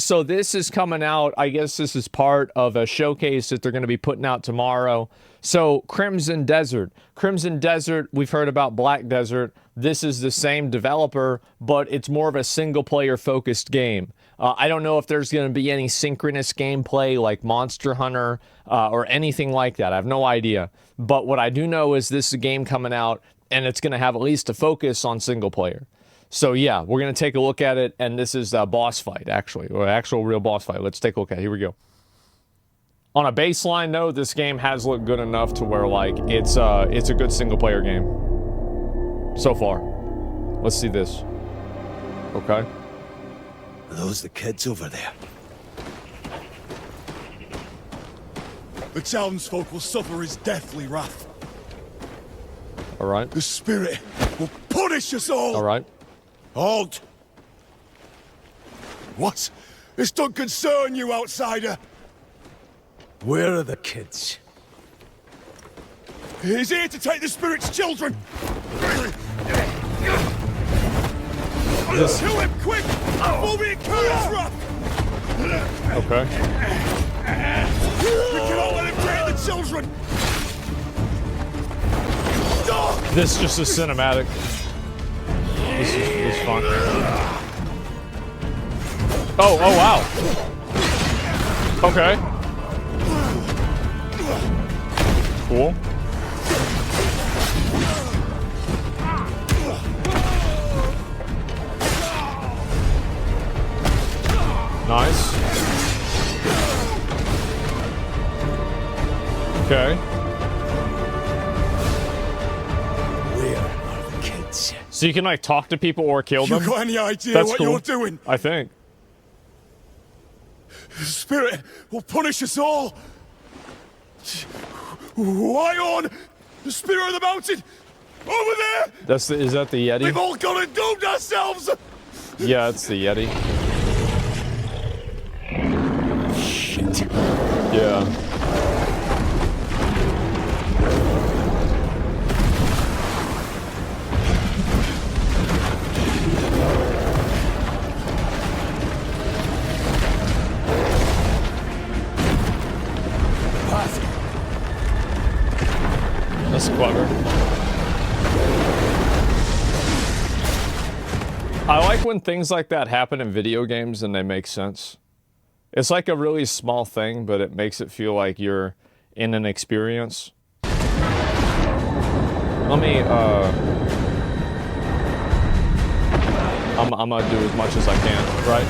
so this is coming out. I guess this is part of a showcase that they're going to be putting out tomorrow. So Crimson Desert. Crimson Desert, we've heard about Black Desert. This is the same developer, but it's more of a single-player focused game. I don't know if there's going to be any synchronous gameplay like Monster Hunter or anything like that. I have no idea. But what I do know is this is a game coming out, and it's going to have at least a focus on single-player. So yeah, we're going to take a look at it, and this is a boss fight, actually, or actual real boss fight. Let's take a look at it. Here we go. On a baseline note, this game has looked good enough to where, like, it's a good single-player game. So far. Let's see this. Okay. Are those the kids over there? The townsfolk will suffer his deathly wrath. All right. The spirit will punish us all! All right. Halt! What? This don't concern you, outsider! Where are the kids? He's here to take the spirit's children! This... Kill him, quick! Before we incur his wrath! Okay. We cannot let him take the children! This is just a cinematic. This is fun. Oh wow. Okay. Cool. Nice. Okay. Where are the kids? So you can like talk to people or kill them? You got any idea That's what cool. you're doing? I think. The spirit will punish us all! Why on? The spirit of the mountain! Over there! Is that the Yeti? We've all gone and doomed ourselves! Yeah, it's the Yeti. Shit. Yeah. That's clever. I like when things like that happen in video games and they make sense. It's like a really small thing, but it makes it feel like you're in an experience. Let me, I'm gonna do as much as I can, right?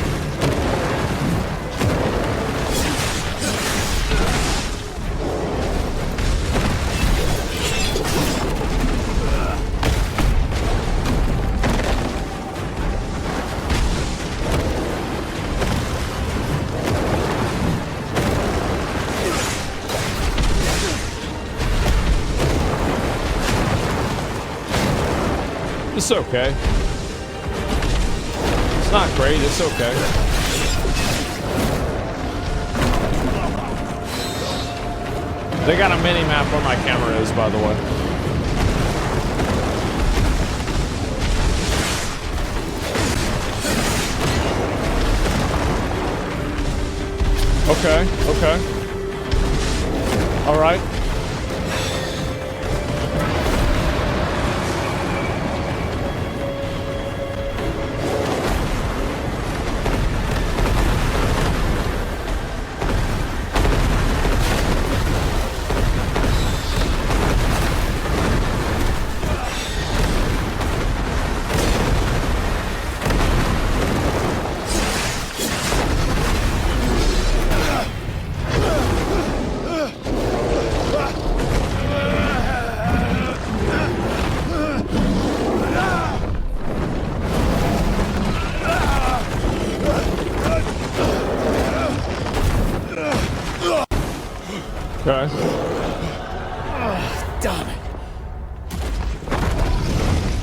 It's okay. It's not great, it's okay. They got a mini-map where my camera is, by the way. Okay, okay. All right. Okay. Damn it.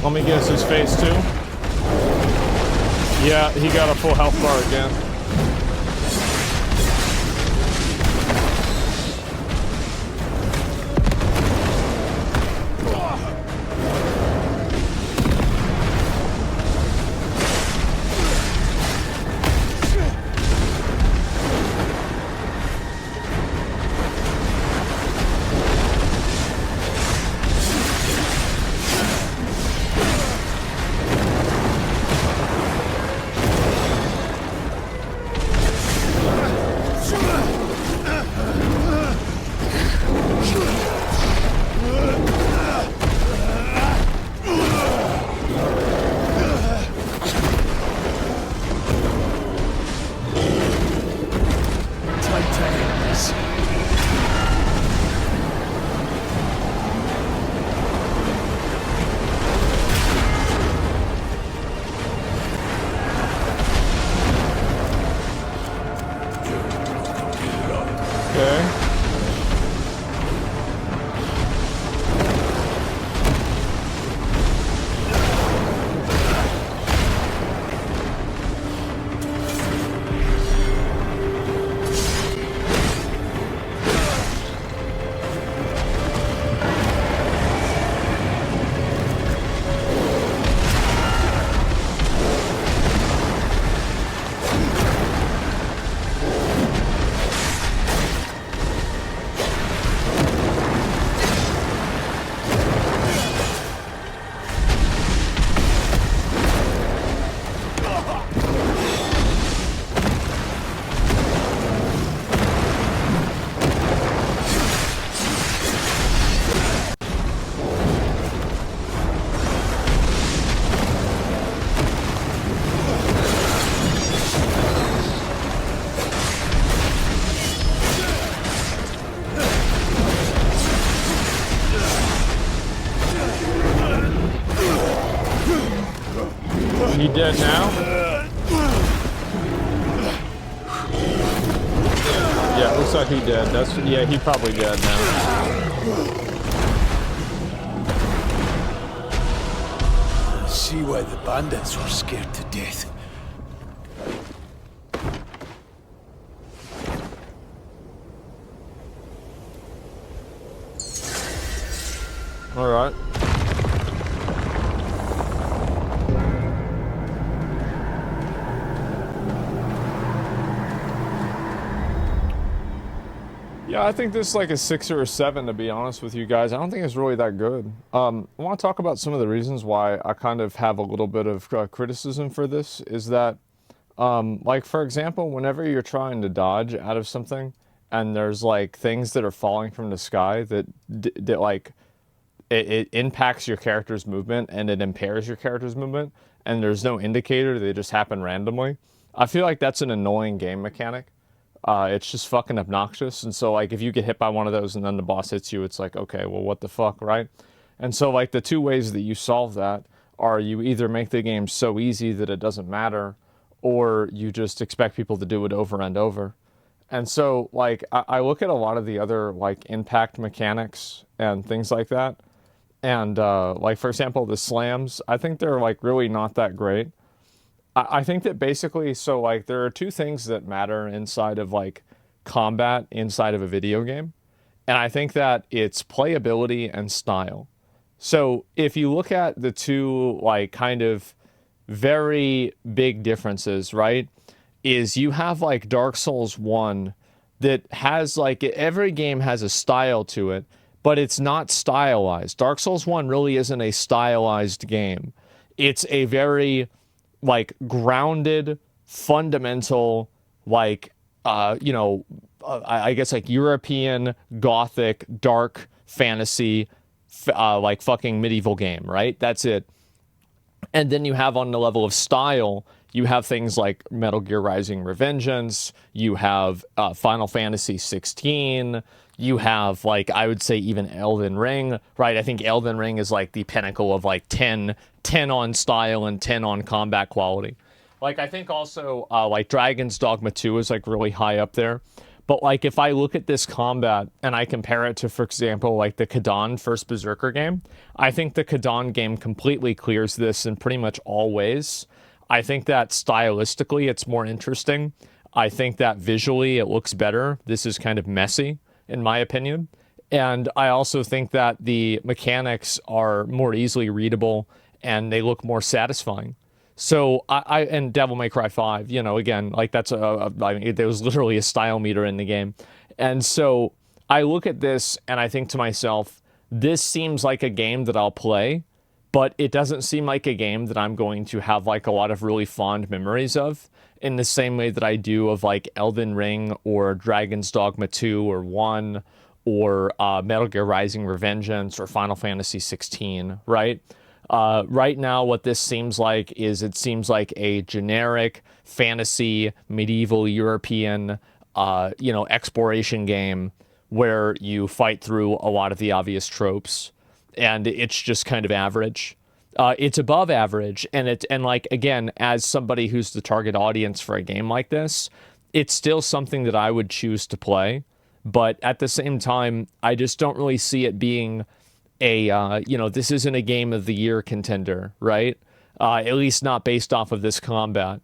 Let me guess his face too. Yeah, he got a full health bar again. dead now? Yeah, it looks like he dead. Yeah, he probably dead now. I see why the bandits were scared to death. All right. Yeah, I think this is like a 6 or a 7, to be honest with you guys. I don't think it's really that good. I want to talk about some of the reasons why I kind of have a little bit of criticism for this. Is that, like, for example, whenever you're trying to dodge out of something, and there's like things that are falling from the sky that like it impacts your character's movement and it impairs your character's movement, and there's no indicator, they just happen randomly. I feel like that's an annoying game mechanic. It's just fucking obnoxious. And so, like, if you get hit by one of those and then the boss hits you, it's like, okay, well, what the fuck, right? And so, like, the two ways that you solve that are you either make the game so easy that it doesn't matter, or you just expect people to do it over and over. And so, like, I look at a lot of the other, like, impact mechanics and things like that. And, like, for example, the slams, I think they're, like, really not that great. I think that basically, so like there are two things that matter inside of like combat inside of a video game. And I think that it's playability and style. So if you look at the two like kind of very big differences, right, is you have like Dark Souls 1 that has like every game has a style to it, but it's not stylized. Dark Souls 1 really isn't a stylized game. It's a very like grounded, fundamental, like, I guess like European, Gothic, dark fantasy, like fucking medieval game, right? That's it. And then you have on the level of style, you have things like Metal Gear Rising Revengeance, you have Final Fantasy 16, you have like, I would say even Elden Ring, right? I think Elden Ring is like the pinnacle of like 10 on style and 10 on combat quality. Like, I think also like Dragon's Dogma 2 is like really high up there. But like if I look at this combat and I compare it to, for example, like the CatDany first Berserker game, I think the CatDany game completely clears this in pretty much all ways. I think that stylistically it's more interesting. I think that visually it looks better. This is kind of messy, in my opinion. And I also think that the mechanics are more easily readable and they look more satisfying. So and Devil May Cry 5, you know, again, like that's I mean, there was literally a style meter in the game. And so I look at this and I think to myself, this seems like a game that I'll play, but it doesn't seem like a game that I'm going to have like a lot of really fond memories of in the same way that I do of like Elden Ring or Dragon's Dogma 2 or 1 or Metal Gear Rising Revengeance or Final Fantasy 16, right? Right now, what this seems like is it seems like a generic fantasy, medieval European, exploration game where you fight through a lot of the obvious tropes, and it's just kind of average. It's above average, and like again, as somebody who's the target audience for a game like this, it's still something that I would choose to play. But at the same time, I just don't really see it being this isn't a game of the year contender, right? At least not based off of this combat.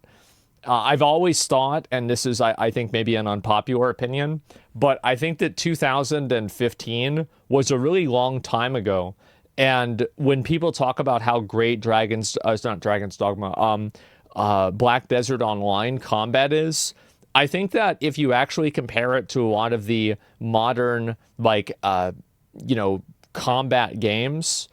I've always thought, and this is, I think, maybe an unpopular opinion, but I think that 2015 was a really long time ago. And when people talk about how great it's not Dragon's Dogma, Black Desert Online combat is, I think that if you actually compare it to a lot of the modern, combat games,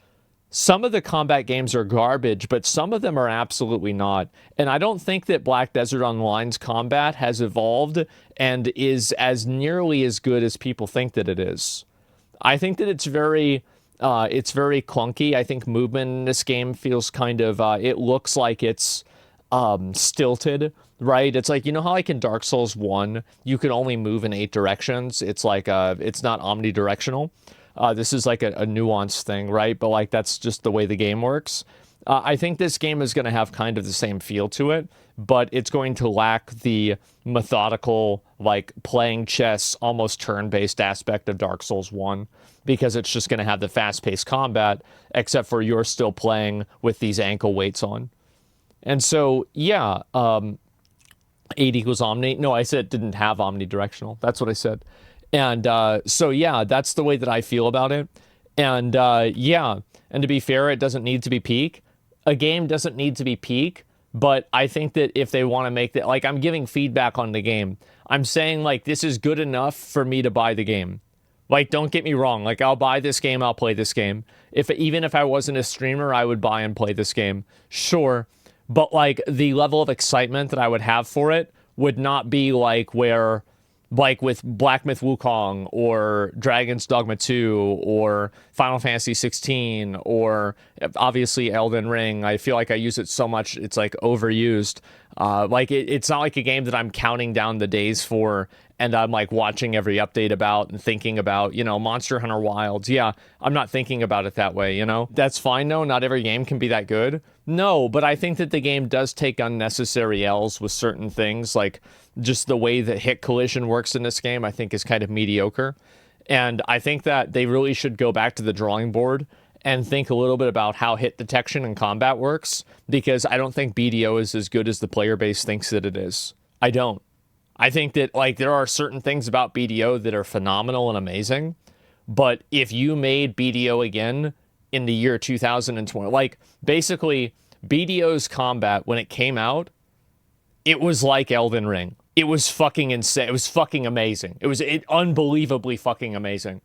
some of the combat games are garbage, but some of them are absolutely not. And I don't think that Black Desert Online's combat has evolved and is as nearly as good as people think that it is. I think that it's very clunky. I think movement in this game feels kind of, it looks like it's stilted, right? It's like, you know how like in Dark Souls 1, you could only move in 8 directions? It's like, it's not omnidirectional. This is like a nuanced thing, right? But like that's just the way the game works. I think this game is going to have kind of the same feel to it, but it's going to lack the methodical, like playing chess, almost turn-based aspect of Dark Souls 1, because it's just going to have the fast-paced combat, except for you're still playing with these ankle weights on. And so, yeah, 8 equals omni. No, I said it didn't have omnidirectional. That's what I said. And so, yeah, that's the way that I feel about it. And yeah, and to be fair, it doesn't need to be peak. A game doesn't need to be peak, but I think that if they want to make that, like, I'm giving feedback on the game. I'm saying, like, this is good enough for me to buy the game. Like, don't get me wrong. Like, I'll buy this game, I'll play this game. Even if I wasn't a streamer, I would buy and play this game. Sure. But, like, the level of excitement that I would have for it would not be, like, where, like, with Black Myth Wukong, or Dragon's Dogma 2, or Final Fantasy 16, or, obviously, Elden Ring. I feel like I use it so much, it's, like, overused. Like, it's not like a game that I'm counting down the days for, and I'm, like, watching every update about and thinking about, you know, Monster Hunter Wilds. Yeah, I'm not thinking about it that way, you know? That's fine, though. Not every game can be that good. No, but I think that the game does take unnecessary L's with certain things, like just the way that hit collision works in this game, I think is kind of mediocre. And I think that they really should go back to the drawing board and think a little bit about how hit detection and combat works, because I don't think BDO is as good as the player base thinks that it is. I don't. I think that, like, there are certain things about BDO that are phenomenal and amazing, but if you made BDO again in the year 2020, like, basically, BDO's combat, when it came out, it was like Elden Ring. It was fucking insane. It was fucking amazing. It was unbelievably fucking amazing.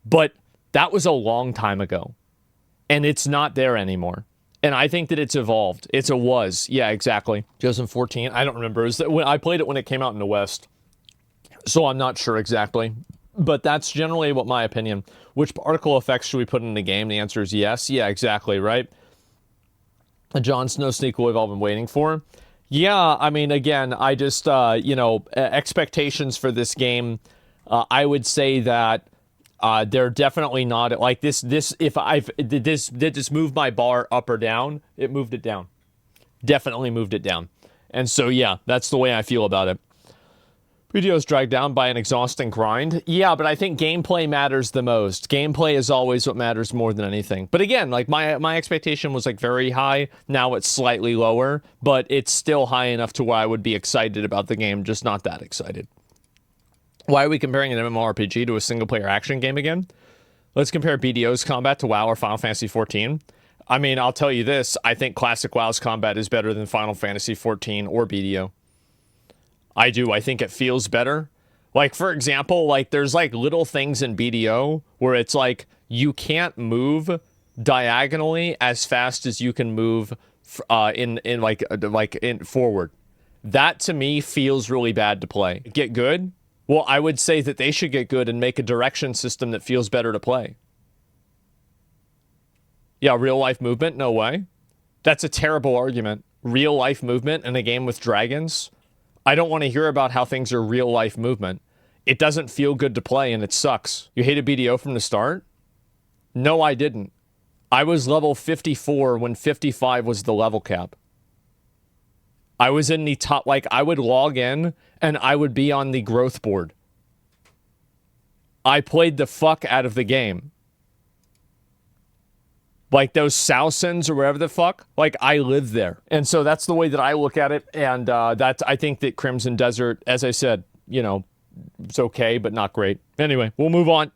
But that was a long time ago, and it's not there anymore. And I think that it's evolved. Yeah, exactly. 2014. I don't remember. When I played it when it came out in the West, so I'm not sure exactly. But that's generally what my opinion. Which particle effects should we put in the game? The answer is yes. Yeah, exactly, right? A Jon Snow sequel we've all been waiting for. Yeah, I mean, again, I just, you know, expectations for this game, I would say that they're definitely not, like, this, did this move my bar up or down? It moved it down. Definitely moved it down. And so, yeah, that's the way I feel about it. Videos dragged down by an exhausting grind. Yeah, but I think gameplay matters the most. Gameplay is always what matters more than anything. But again, like, my expectation was, like, very high. Now it's slightly lower, but it's still high enough to where I would be excited about the game, just not that excited. Why are we comparing an MMORPG to a single-player action game again? Let's compare BDO's combat to WoW or Final Fantasy XIV. I mean, I'll tell you this. I think Classic WoW's combat is better than Final Fantasy XIV or BDO. I do. I think it feels better. Like, for example, like, there's, like, little things in BDO where it's like you can't move diagonally as fast as you can move in forward. That, to me, feels really bad to play. Get good? Well, I would say that they should get good and make a direction system that feels better to play. Yeah, real-life movement? No way. That's a terrible argument. Real-life movement in a game with dragons? I don't want to hear about how things are real-life movement. It doesn't feel good to play, and it sucks. You hated BDO from the start? No, I didn't. I was level 54 when 55 was the level cap. I was in the top, like, I would log in, and I would be on the growth board. I played the fuck out of the game. Like, those Sousens or whatever the fuck, like, I live there. And so that's the way that I look at it, and I think that Crimson Desert, as I said, you know, it's okay, but not great. Anyway, we'll move on.